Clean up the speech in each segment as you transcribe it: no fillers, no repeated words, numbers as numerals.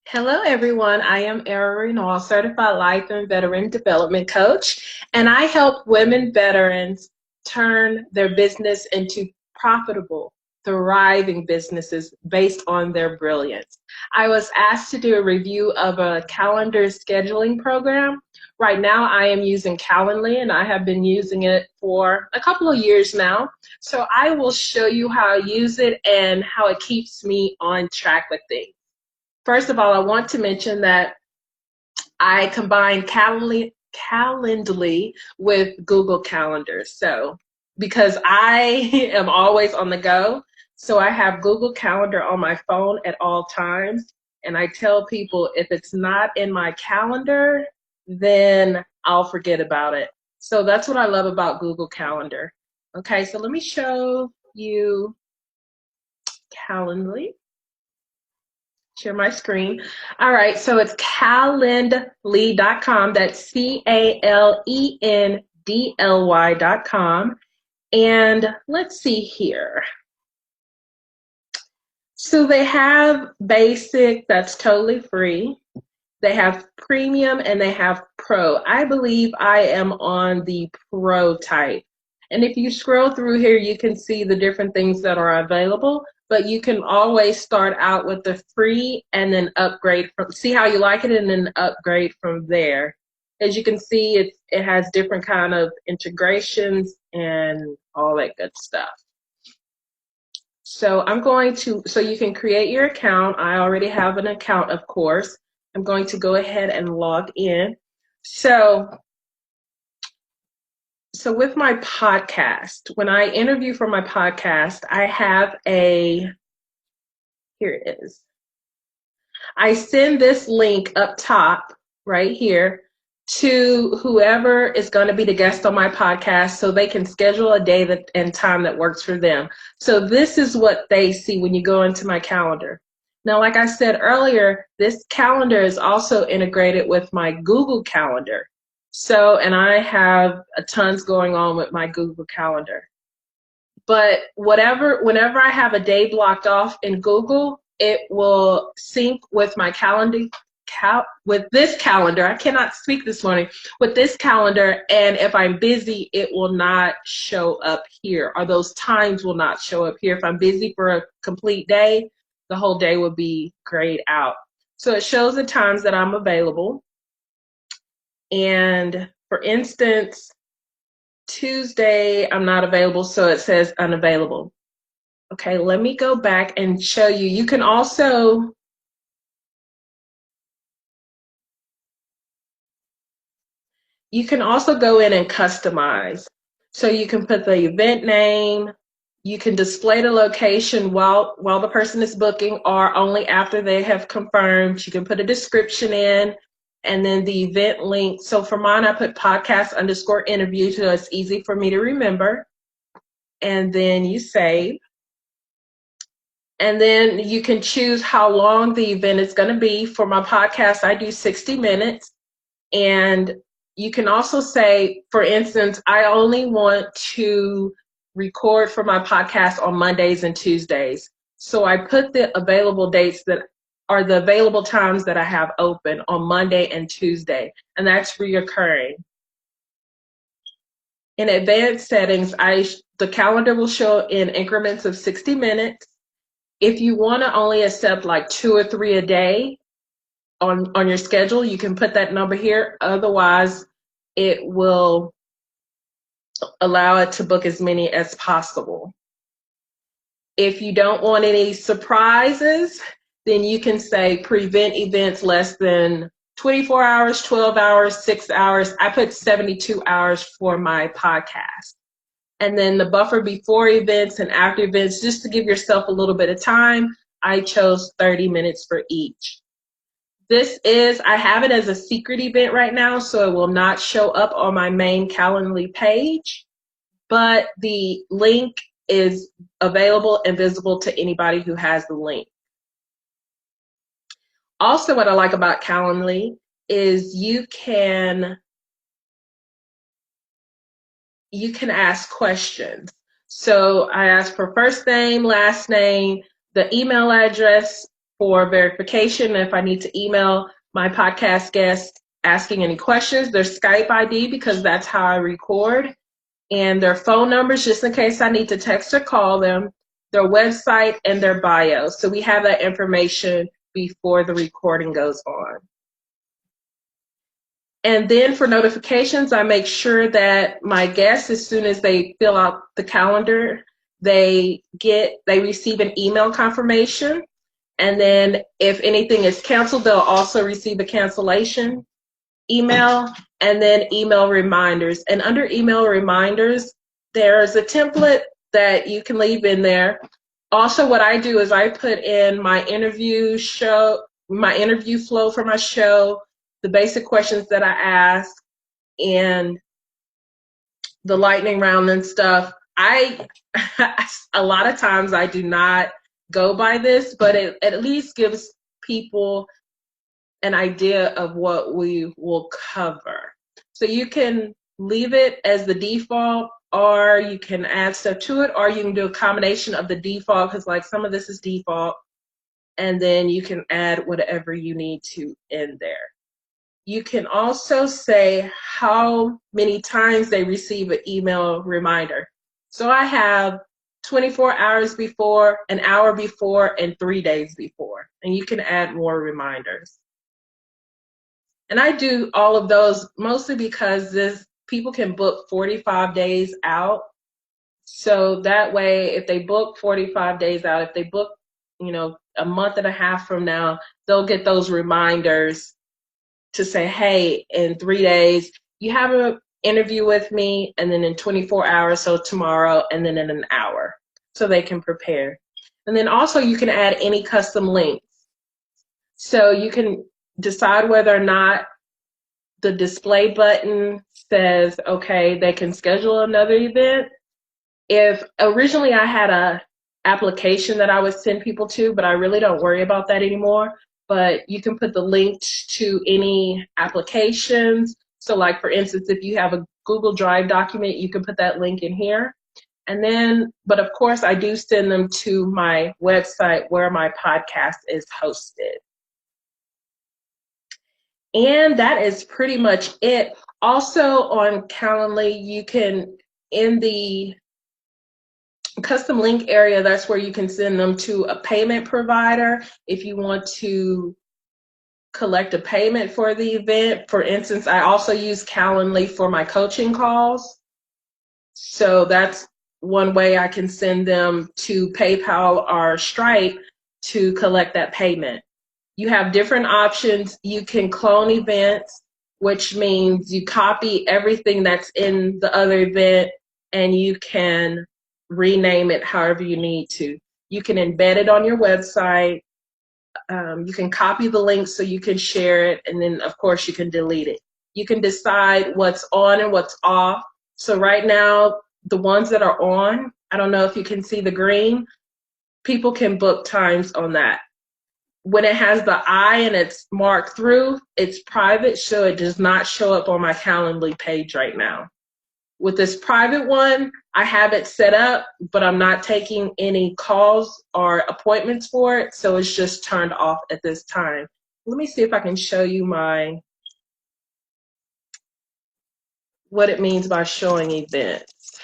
Hello, everyone. I am Era Renal, certified life and veteran development coach, and I help women veterans turn their business into profitable, thriving businesses based on their brilliance. I was asked to do a review of a calendar scheduling program. Right now, I am using Calendly, and I have been using it for a couple of years now. So I will show you how I use it and how it keeps me on track with things. First of all, I want to mention that I combine Calendly with Google Calendar. So, because I am always on the go, so I have Google Calendar on my phone at all times. And I tell people if it's not in my calendar, then I'll forget about it. So that's what I love about Google Calendar. Okay, so let me show you Calendly. Share my screen. All right, so it's calendly.com. That's calendly.com. And let's see here. So they have basic, that's totally free. They have premium and they have pro. I believe I am on the pro type. And if you scroll through here, you can see the different things that are available, but you can always start out with the free and then upgrade from, see how you like it and then upgrade from there. As you can see, it has different kind of integrations and all that good stuff. So so you can create your account. I already have an account, of course. I'm going to go ahead and log in. So with my podcast, when I interview for my podcast, I have here it is. I send this link up top right here to whoever is going to be the guest on my podcast so they can schedule a day and time that works for them. So this is what they see when you go into my calendar. Now, like I said earlier, this calendar is also integrated with my Google Calendar. So, and I have tons going on with my Google Calendar. But whenever I have a day blocked off in Google, it will sync with my with this calendar. I cannot speak this morning. With this calendar, and if I'm busy, it will not show up here, or those times will not show up here. If I'm busy for a complete day, the whole day will be grayed out. So it shows the times that I'm available. And for instance, Tuesday, I'm not available, so it says unavailable. Okay, let me go back and show you. You can also go in and customize. So you can put the event name, you can display the location while the person is booking or only after they have confirmed. You can put a description in and then the event link. So for mine, I put podcast_interview so it's easy for me to remember. And then you save. And then you can choose how long the event is going to be. For my podcast, I do 60 minutes. And you can also say, for instance, I only want to record for my podcast on Mondays and Tuesdays. So I put the available dates that are the available times that I have open on Monday and Tuesday, and that's reoccurring. In advanced settings, the calendar will show in increments of 60 minutes. If you want to only accept like 2 or 3 a day on your schedule, you can put that number here. Otherwise, it will allow it to book as many as possible. If you don't want any surprises, then you can say prevent events less than 24 hours, 12 hours, 6 hours. I put 72 hours for my podcast. And then the buffer before events and after events, just to give yourself a little bit of time, I chose 30 minutes for each. I have it as a secret event right now, so it will not show up on my main Calendly page, but the link is available and visible to anybody who has the link. Also, what I like about Calendly is you can ask questions. So I ask for first name, last name, the email address for verification. If I need to email my podcast guests asking any questions, their Skype ID, because that's how I record, and their phone numbers just in case I need to text or call them, their website, and their bio. So we have that information before the recording goes on. And then for notifications, I make sure that my guests, as soon as they fill out the calendar, they receive an email confirmation. And then if anything is canceled, they'll also receive a cancellation email, and then email reminders. And under email reminders, there's a template that you can leave in there. Also, what I do is I put in my interview flow for my show, the basic questions that I ask, and the lightning round and stuff. A lot of times I do not go by this, but it at least gives people an idea of what we will cover. So you can leave it as the default, or you can add stuff to it, or you can do a combination of the default, because like some of this is default, and then you can add whatever you need to in there. You can also say how many times they receive an email reminder. So I have 24 hours before, an hour before, and 3 days before, and you can add more reminders. And I do all of those mostly because people can book 45 days out. So that way, if they book 45 days out, if they book, a month and a half from now, they'll get those reminders to say, hey, in 3 days, you have an interview with me, and then in 24 hours, so tomorrow, and then in an hour, so they can prepare. And then also you can add any custom links. So you can decide whether or not the display button says, okay, they can schedule another event. If originally I had a application that I would send people to, but I really don't worry about that anymore. But you can put the link to any applications. So like, for instance, if you have a Google Drive document, you can put that link in here. And then, but of course, I do send them to my website where my podcast is hosted. And that is pretty much it. Also on Calendly, you can, in the custom link area, that's where you can send them to a payment provider if you want to collect a payment for the event. For instance, I also use Calendly for my coaching calls. So that's one way I can send them to PayPal or Stripe to collect that payment. You have different options. You can clone events, which means you copy everything that's in the other event and you can rename it however you need to. You can embed it on your website. You can copy the link so you can share it, and then of course you can delete it. You can decide what's on and what's off. So right now, the ones that are on, I don't know if you can see the green, people can book times on that. When it has the I and it's marked through, it's private, so it does not show up on my Calendly page right now. With this private one, I have it set up, but I'm not taking any calls or appointments for it, so it's just turned off at this time. Let me see if I can show you what it means by showing events.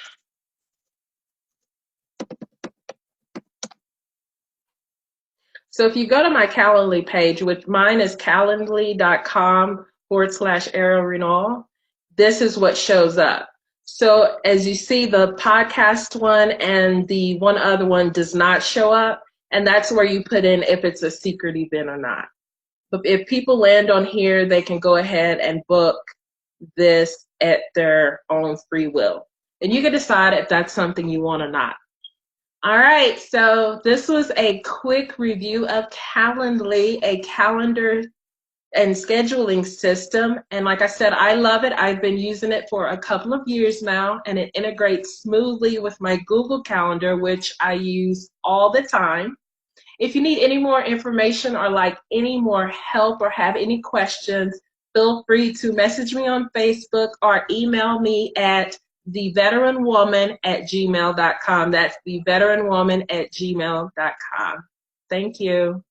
So if you go to my Calendly page, which mine is calendly.com/Ariel Renal, this is what shows up. So as you see, the podcast one and the one other one does not show up, and that's where you put in if it's a secret event or not. But if people land on here, they can go ahead and book this at their own free will. And you can decide if that's something you want or not. All right, so this was a quick review of Calendly, a calendar and scheduling system. And like I said, I love it. I've been using it for a couple of years now, and it integrates smoothly with my Google Calendar, which I use all the time. If you need any more information or like any more help or have any questions, feel free to message me on Facebook or email me at theveteranwoman@gmail.com. That's theveteranwoman@gmail.com. Thank you.